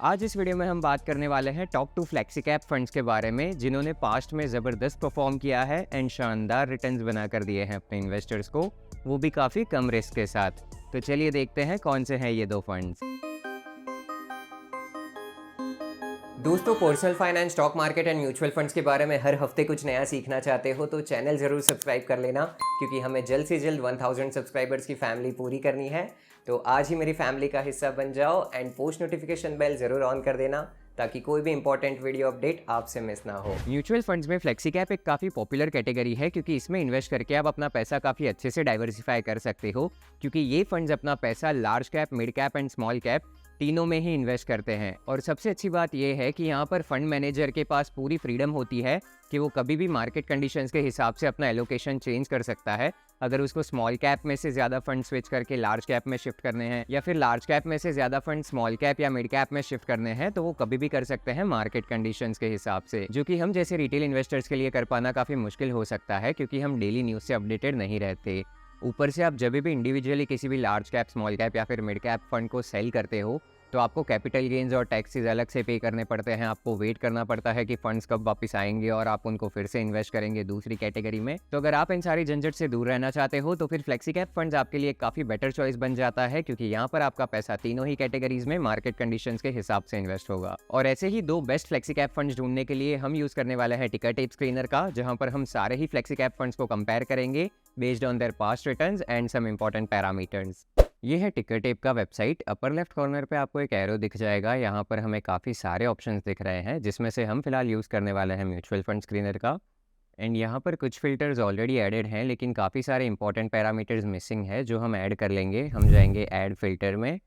आज इस वीडियो में हम बात करने वाले हैं टॉप 2 फ्लेक्सी कैप फंड्स के बारे में जिन्होंने पास्ट में ज़बरदस्त परफॉर्म किया है एंड शानदार रिटर्न्स बना कर दिए हैं अपने इन्वेस्टर्स को, वो भी काफ़ी कम रिस्क के साथ। तो चलिए देखते हैं कौन से हैं ये दो फंड्स। दोस्तों, personal finance, stock market and mutual funds के बारे में हर हफ्ते कुछ नया सीखना चाहते हो तो चैनल ज़रूर सब्सक्राइब कर लेना, क्योंकि हमें जल्द से जल्द 1000 सब्सक्राइबर्स की फैमिली पूरी करनी है। तो आज ही मेरी फैमिली का हिस्सा बन जाओ एंड पोस्ट नोटिफिकेशन बेल ज़रूर ऑन कर देना ताकि कोई भी इंपॉर्टेंट वीडियो अपडेट आपसे मिस ना हो। म्यूचुअल फंड्स में फ्लेक्सी कैप एक काफ़ी पॉपुलर कैटेगरी है, क्योंकि इसमें इन्वेस्ट करके आप अपना पैसा काफ़ी अच्छे से डाइवर्सिफाई कर सकते हो, क्योंकि ये फंड्स अपना पैसा large cap, mid cap and small cap तीनों में ही इन्वेस्ट करते हैं। और सबसे अच्छी बात यह है कि यहाँ पर फंड मैनेजर के पास पूरी फ्रीडम होती है कि वो कभी भी मार्केट कंडीशंस के हिसाब से अपना एलोकेशन चेंज कर सकता है। अगर उसको स्मॉल कैप में से ज़्यादा फंड स्विच करके लार्ज कैप में शिफ्ट करने हैं, या फिर लार्ज कैप में से ज़्यादा फंड स्मॉल कैप या मिड कैप में शिफ्ट करने हैं, तो वो कभी भी कर सकते हैं मार्केट कंडीशंस के हिसाब से, जो कि हम जैसे रिटेल इन्वेस्टर्स के लिए कर पाना काफ़ी मुश्किल हो सकता है, क्योंकि हम डेली न्यूज़ से अपडेटेड नहीं रहते। ऊपर से आप जब भी इंडिविजुअली किसी भी लार्ज कैप, स्मॉल कैप या फिर मिड कैप फंड को सेल करते हो तो आपको कैपिटल गेन्स और टैक्सेस अलग से पे करने पड़ते हैं। आपको वेट करना पड़ता है कि फंड्स कब वापस आएंगे और आप उनको फिर से इन्वेस्ट करेंगे दूसरी कैटेगरी में। तो अगर आप इन सारी झंझट से दूर रहना चाहते हो तो फिर फ्लेक्सी कैप फंड्स आपके लिए काफ़ी बेटर चॉइस बन जाता है, क्योंकि यहाँ पर आपका पैसा तीनों ही कैटेगरीज में मार्केट कंडीशंस के हिसाब से इन्वेस्ट होगा। और ऐसे ही दो बेस्ट फ्लेक्सी कैप फंड्स ढूंढने के लिए हम यूज़ करने वाले हैं टिकर टेप स्क्रीनर का, जहाँ पर हम सारे ही फ्लेक्सी कैप फंड्स को कंपेयर करेंगे based on their past returns and some important parameters. ये है टिकर टेप का वेबसाइट। अपर लेफ्ट कॉर्नर पे आपको एक एरो दिख जाएगा। यहाँ पर हमें काफ़ी सारे ऑप्शंस दिख रहे हैं, जिसमें से हम फिलहाल यूज़ करने वाले हैं म्यूचुअल फंड स्क्रीनर का। एंड यहाँ पर कुछ फिल्टर्स ऑलरेडी एडेड हैं, लेकिन काफ़ी सारे इंपॉर्टेंट पैरामीटर्स मिसिंग है जो हम ऐड कर लेंगे। हम जाएंगे ऐड फिल्टर में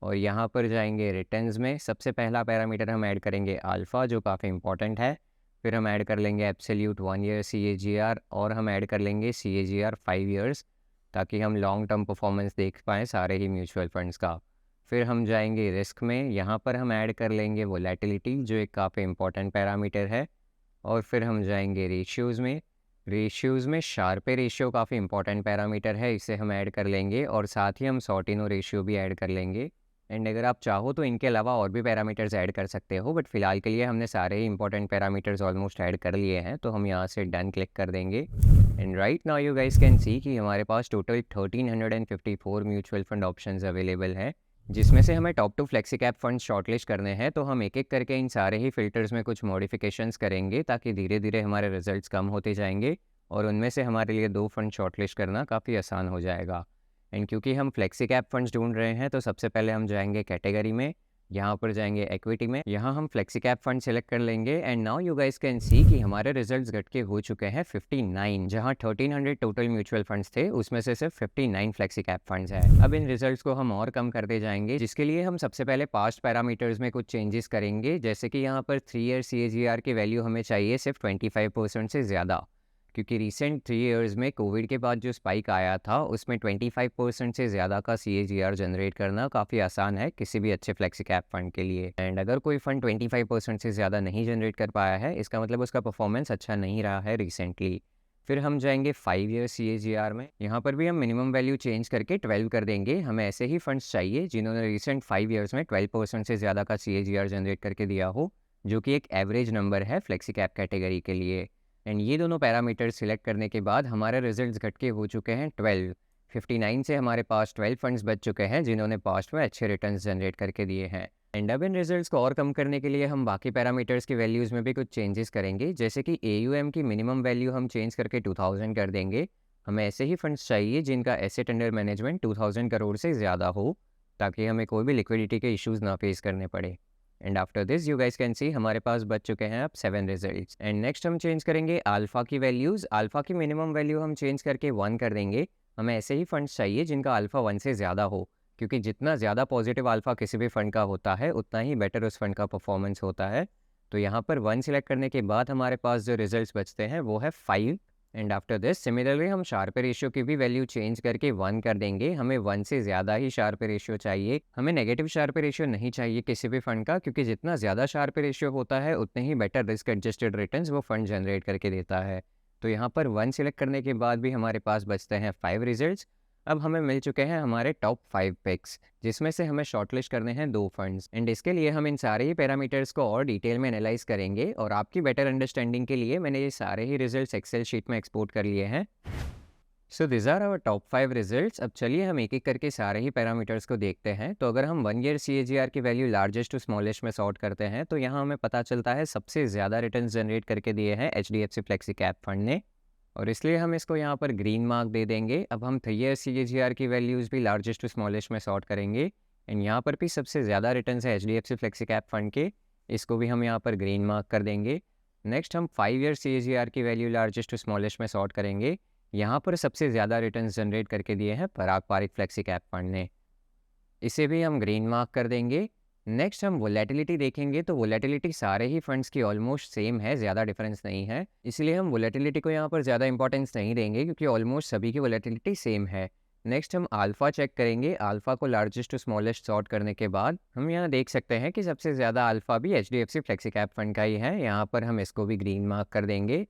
और यहाँ पर जाएंगे रिटर्न्स में। सबसे पहला पैरामीटर हम ऐड करेंगे अल्फ़ा, जो काफ़ी इंपॉर्टेंट है। फिर हम ऐड कर लेंगे एब्सोल्यूट 1 ईयर CAGR, और हम ऐड कर लेंगे CAGR 5 ईयर्स, ताकि हम लॉन्ग टर्म परफॉर्मेंस देख पाएँ सारे ही म्यूचुअल फंड्स का। फिर हम जाएंगे रिस्क में। यहाँ पर हम ऐड कर लेंगे वोलेटिलिटी, जो एक काफ़ी इंपॉर्टेंट पैरामीटर है। और फिर हम जाएंगे रेशियोज़ में। रेशियोज़ में शार्पे रेशियो काफ़ी इंपॉर्टेंट पैरामीटर है, इसे हम ऐड कर लेंगे। और साथ ही हम सॉर्टिनो रेशियो भी ऐड कर लेंगे। एंड अगर आप चाहो तो इनके अलावा और भी पैरामीटर्स ऐड कर सकते हो, बट फिलहाल के लिए हमने सारे ही इंपॉर्टेंट पैरामीटर्स ऑलमोस्ट ऐड कर लिए हैं, तो हम यहाँ से डन क्लिक कर देंगे। And right now you guys can see कि हमारे पास total 1354 mutual fund options available हैं, जिसमें से हमें top 2 flexi cap fund shortlist करने हैं। तो हम एक एक करके इन सारे ही फिल्टर्स में कुछ मॉडिफिकेशंस करेंगे, ताकि धीरे धीरे हमारे रिजल्ट्स कम होते जाएंगे और उनमें से हमारे लिए 2 फंड शॉर्टलिस्ट करना काफ़ी आसान हो जाएगा। एंड क्योंकि हम फ्लेक्सी कैप फंड्स ढूंढ रहे हैं, तो सबसे पहले हम जाएंगे कैटेगरी में। यहाँ पर जाएंगे इक्विटी में। यहाँ हम फ्लेक्सी कैप फंड सेलेक्ट कर लेंगे। And now you guys can see कि हमारे रिजल्ट्स घट के हो चुके हैं 59। जहाँ 1300 टोटल म्यूचुअल फंड्स थे, उसमें से सिर्फ 59 फ्लेक्सी कैप फंड्स हैं। अब इन रिजल्ट्स को हम और कम करते जाएंगे, जिसके लिए हम सबसे पहले पास्ट पैरामीटर्स में कुछ चेंजेस करेंगे। जैसे कि यहाँ पर 3 ईयर CAGR की वैल्यू हमें चाहिए सिर्फ 25% से ज़्यादा, क्योंकि रिसेंट 3 इयर्स में कोविड के बाद जो स्पाइक आया था, उसमें 25% से ज़्यादा का CAGR जनरेट करना काफ़ी आसान है किसी भी अच्छे फ्लेक्सी कैप फंड के लिए। एंड अगर कोई फंड 25% से ज़्यादा नहीं जनरेट कर पाया है, इसका मतलब उसका परफॉर्मेंस अच्छा नहीं रहा है रिसेंटली। फिर हम जाएंगे 5 ईयर CAGR में। यहाँ पर भी हम मिनिमम वैल्यू चेंज करके 12 कर देंगे। हमें ऐसे ही फंड्स चाहिए जिन्होंने रिसेंट 5 ईयर्स में 12% से ज़्यादा का CAGR जनरेट करके दिया हो, जो कि एक एवरेज नंबर है फ्लेक्सी कैप कैटेगरी के लिए। एंड ये दोनों पैरामीटर्स सिलेक्ट करने के बाद हमारे रिजल्ट्स घट के हो चुके हैं 12। 59 से हमारे पास 12 फंड्स बच चुके हैं जिन्होंने पास्ट में अच्छे रिटर्न्स जनरेट करके दिए हैं। एंड अब इन रिजल्ट्स को और कम करने के लिए हम बाकी पैरामीटर्स की वैल्यूज़ में भी कुछ चेंजेस करेंगे। जैसे कि AUM की मिनिमम वैल्यू हम चेंज करके 2000 कर देंगे। हमें ऐसे ही फंड्स चाहिए जिनका एसेट अंडर मैनेजमेंट 2000 करोड़ से ज़्यादा हो, ताकि हमें कोई भी लिक्विडिटी के इश्यूज़ ना फेस करने पड़े। And after this you guys can सी हमारे पास बच चुके हैं अब 7 रिजल्ट्स। एंड नेक्स्ट हम चेंज करेंगे अल्फा की वैल्यूज़। अल्फा की मिनिमम वैल्यू हम चेंज करके 1 कर देंगे। हमें ऐसे ही फंड्स चाहिए जिनका अल्फा 1 से ज़्यादा हो, क्योंकि जितना ज़्यादा पॉजिटिव अल्फा किसी भी फंड का होता है, उतना ही बेटर उस फंड का परफॉर्मेंस होता है। तो यहाँ पर 1 सिलेक्ट करने के बाद हमारे पास जो रिजल्ट्स बचते हैं वो है 5। एंड आफ्टर दिस सिमिलरली हम शार्पे रेशियो की भी वैल्यू चेंज करके 1 कर देंगे। हमें 1 से ज़्यादा ही शार्पे रेशियो चाहिए। हमें नेगेटिव शार्पे रेशियो नहीं चाहिए किसी भी फंड का, क्योंकि जितना ज़्यादा शार्पे रेशियो होता है, उतने ही बेटर रिस्क एडजस्टेड रिटर्न्स वो फंड जनरेट करके देता है। तो यहाँ पर 1 सिलेक्ट करने के बाद भी हमारे पास बचते हैं 5 रिजल्ट्स। अब हमें मिल चुके हैं हमारे टॉप 5 पिक्स, जिसमें से हमें शॉर्टलिस्ट करने हैं 2 फंड्स एंड इसके लिए हम इन सारे ही पैरामीटर्स को और डिटेल में एनालाइज करेंगे और आपकी बेटर अंडरस्टैंडिंग के लिए मैंने ये सारे ही रिजल्ट्स एक्सेल शीट में एक्सपोर्ट कर लिए हैं। So this are our top 5 results. अब चलिए हम एक एक करके सारे ही पैरामीटर्स को देखते हैं। तो अगर हम 1 ईयर CAGR की वैल्यू लार्जेस्ट टू स्मॉलेस्ट में सॉर्ट करते हैं तो यहाँ हमें पता चलता है सबसे ज़्यादा रिटर्न्स जनरेट करके दिए हैं HDFC फ्लेक्सी कैप फंड ने, और इसलिए हम इसको यहाँ पर ग्रीन मार्क दे देंगे। अब हम 3 ईयर CAGR की वैल्यूज़ भी लार्जेस्ट टू स्मॉलेस्ट में सॉर्ट करेंगे एंड यहाँ पर भी सबसे ज़्यादा रिटर्न्स है HDFC फ्लेक्सी कैप फंड के, इसको भी हम यहाँ पर ग्रीन मार्क कर देंगे। नेक्स्ट हम 5 ईयर CAGR की वैल्यू लार्जेस्ट टू स्मॉलेस्ट में सॉर्ट करेंगे। यहाँ पर सबसे ज़्यादा रिटर्न्स जनरेट करके दिए हैं पराग पारिक फ्लेक्सी कैप फंड ने, इसे भी हम ग्रीन मार्क कर देंगे। नेक्स्ट हम वोलेटिलिटी देखेंगे तो वोलेटिलिटी सारे ही फंड्स की ऑलमोस्ट सेम है, ज़्यादा डिफरेंस नहीं है, इसलिए हम वोलेटिलिटी को यहाँ पर ज़्यादा इंपॉर्टेंस नहीं देंगे क्योंकि ऑलमोस्ट सभी की वोलेटिलिटी सेम है। नेक्स्ट हम अल्फ़ा चेक करेंगे। अल्फ़ा को लार्जेस्ट टू स्मॉलेस्ट सॉर्ट करने के बाद हम यहाँ देख सकते हैं कि सबसे ज़्यादा अल्फ़ा भी HDFC फ्लेक्सी कैप फंड का ही है, यहाँ पर हम इसको भी ग्रीन मार्क कर देंगे।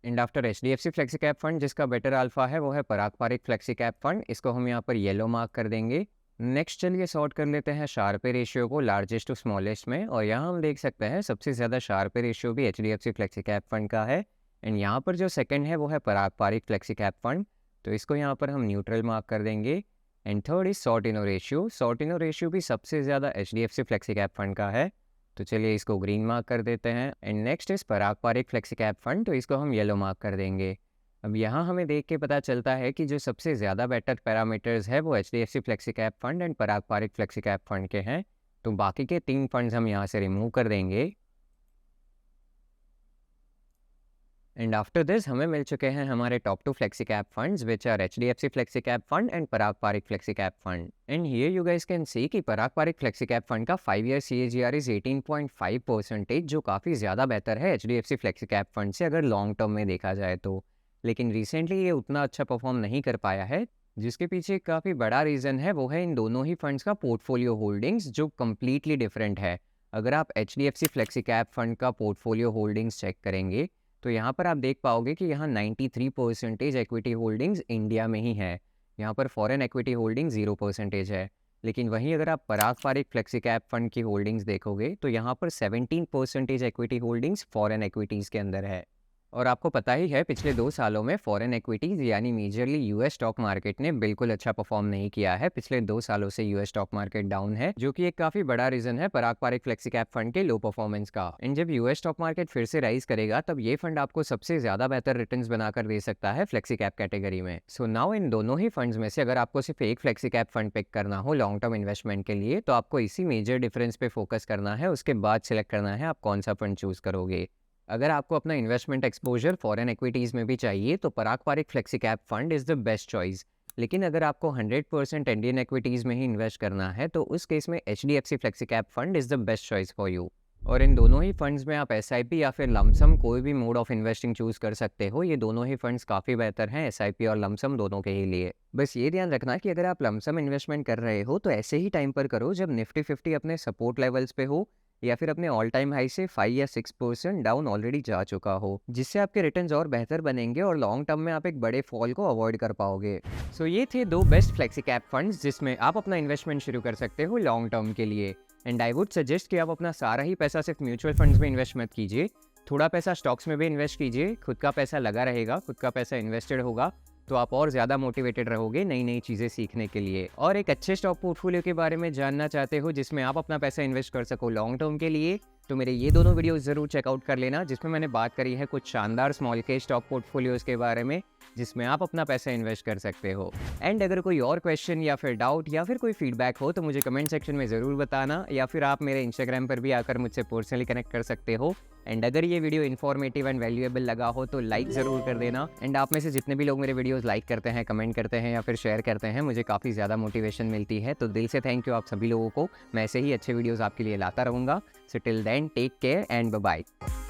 And after HDFC flexi cap fund जिसका बेटर अल्फा है वो है पराग पारिक फ्लेक्सी कैप फंड, इसको हम यहाँ पर येलो मार्क कर देंगे। नेक्स्ट चलिए सॉर्ट कर लेते हैं शार्पे रेशियो को लार्जेस्ट टू स्मॉलेस्ट में, और यहाँ हम देख सकते हैं सबसे ज़्यादा शार्पे रेशियो भी HDFC फ्लेक्सी कैप फंड का है एंड यहाँ पर जो सेकंड है वो है पराग पारिक फ्लेक्सी कैप फंड, तो इसको यहाँ पर हम न्यूट्रल मार्क कर देंगे। And third is Sortino ratio. Sortino ratio भी सबसे ज़्यादा HDFC फ्लेक्सी कैप फंड का है, तो चलिए इसको ग्रीन मार्क कर देते हैं। एंड नेक्स्ट इस पराग पारिक फ्लेक्सी कैप फंड, तो इसको हम येलो मार्क कर देंगे। अब यहाँ हमें देख के पता चलता है कि जो सबसे ज़्यादा बेटर पैरामीटर्स है वो HDFC flexi cap fund and Parag Parikh flexi cap fund के हैं, तो बाकी के 3 फंड्स हम यहाँ से रिमूव कर देंगे। एंड आफ्टर दिस हमें मिल चुके हैं हमारे top 2 flexi cap funds which are HDFC flexi cap fund and Parag Parikh flexi cap fund. And here you guys can see कि Parag Parikh flexi cap fund का 5 ईयर CAGR इज 18.5%, जो काफ़ी ज़्यादा बेहतर है HDFC फ्लेक्सी कैप फंड से अगर लॉन्ग टर्म में देखा जाए तो। लेकिन रिसेंटली ये उतना अच्छा परफॉर्म नहीं कर पाया है, जिसके पीछे काफ़ी बड़ा रीज़न है वो है इन दोनों ही फंड्स का पोर्टफोलियो होल्डिंग्स जो कम्प्लीटली डिफरेंट है। अगर आप HDFC फ्लेक्सी कैप फंड का पोर्टफोलियो होल्डिंग्स चेक करेंगे तो यहाँ पर आप देख पाओगे कि यहाँ 93% इक्विटी होल्डिंग्स इंडिया में ही है, यहाँ पर फॉरेन इक्विटी होल्डिंग 0% है। लेकिन वहीं अगर आप पराग पारिक फ्लेक्सी कैप फंड की होल्डिंग्स देखोगे तो यहाँ पर 17% इक्विटी होल्डिंग्स फॉरेन इक्विटीज़ के अंदर है। और आपको पता ही है पिछले 2 सालों में फॉरेन इक्विटीज़ यानी मेजरली US स्टॉक मार्केट ने बिल्कुल अच्छा परफॉर्म नहीं किया है। पिछले 2 सालों से US स्टॉक मार्केट डाउन है, जो कि एक काफ़ी बड़ा रीज़न है पराग पारिक फ्लेक्सी कैप फंड के लो परफॉर्मेंस का। एंड जब US स्टॉक मार्केट फिर से राइज करेगा तब ये फंड आपको सबसे ज़्यादा बेहतर रिटर्न्स बनाकर दे सकता है फ्लेक्सी कैप कैटेगरी में। सो नाउ इन दोनों ही फंड्स में से अगर आपको सिर्फ एक फ्लेक्सी कैप फंड पिक करना हो लॉन्ग टर्म इन्वेस्टमेंट के लिए तो आपको इसी मेजर डिफरेंस पे फोकस करना है, उसके बाद सिलेक्ट करना है आप कौन सा फंड चूज़ करोगे। अगर आपको अपना इन्वेस्टमेंट एक्सपोजर फॉरेन इक्विटीज़ में भी चाहिए तो Parag Parikh flexi cap fund is the best choice. लेकिन अगर आपको 100% इंडियन इक्विटीज़ में ही इन्वेस्ट करना है तो उस केस में HDFC flexi cap fund is the best choice for you. और इन दोनों ही फंड्स में आप SIP या फिर लमसम कोई भी मोड ऑफ इन्वेस्टिंग चूज़ कर सकते हो। ये दोनों ही फंड्स काफ़ी बेहतर हैं SIP और लमसम दोनों के ही लिए। बस ये ध्यान रखना कि अगर आप लमसम इन्वेस्टमेंट कर रहे हो तो ऐसे ही टाइम पर करो जब निफ्टी 50 अपने सपोर्ट लेवल्स पे हो या फिर अपने ऑल टाइम हाई से 5 या 6% डाउन ऑलरेडी जा चुका हो, जिससे आपके रिटर्न्स और बेहतर बनेंगे और लॉन्ग टर्म में आप एक बड़े फॉल को अवॉइड कर पाओगे। सो ये थे 2 बेस्ट फ्लेक्सी कैप फंड्स जिसमें आप अपना इन्वेस्टमेंट शुरू कर सकते हो लॉन्ग टर्म के लिए। एंड आई वुड सजेस्ट कि आप अपना सारा ही पैसा सिर्फ म्यूचुअल फंड्स में इन्वेस्ट मत कीजिए, थोड़ा पैसा स्टॉक्स में भी इन्वेस्ट कीजिए। खुद का पैसा लगा रहेगा, खुद का पैसा इन्वेस्टेड होगा तो आप और ज़्यादा मोटिवेटेड रहोगे नई नई चीज़ें सीखने के लिए। और एक अच्छे स्टॉक पोर्टफोलियो के बारे में जानना चाहते हो जिसमें आप अपना पैसा इन्वेस्ट कर सको लॉन्ग टर्म के लिए, तो मेरे ये दोनों वीडियोस ज़रूर चेकआउट कर लेना, जिसमें मैंने बात करी है कुछ शानदार स्मॉल के स्टॉक पोर्टफोलियोज़ के बारे में जिसमें आप अपना पैसा इन्वेस्ट कर सकते हो। एंड अगर कोई और क्वेश्चन या फिर डाउट या फिर कोई फीडबैक हो तो मुझे कमेंट सेक्शन में ज़रूर बताना, या फिर आप मेरे इंस्टाग्राम पर भी आकर मुझसे पर्सनली कनेक्ट कर सकते हो। एंड अगर ये वीडियो इन्फॉर्मेटिव एंड वैल्यूएबल लगा हो तो लाइक ज़रूर कर देना। एंड आप में से जितने भी लोग मेरे वीडियोस लाइक करते हैं, कमेंट करते हैं या फिर शेयर करते हैं, मुझे काफ़ी ज़्यादा मोटिवेशन मिलती है, तो दिल से थैंक यू आप सभी लोगों को। मैं ऐसे ही अच्छे वीडियोस आपके लिए लाता रहूँगा। So till then take care and bye bye.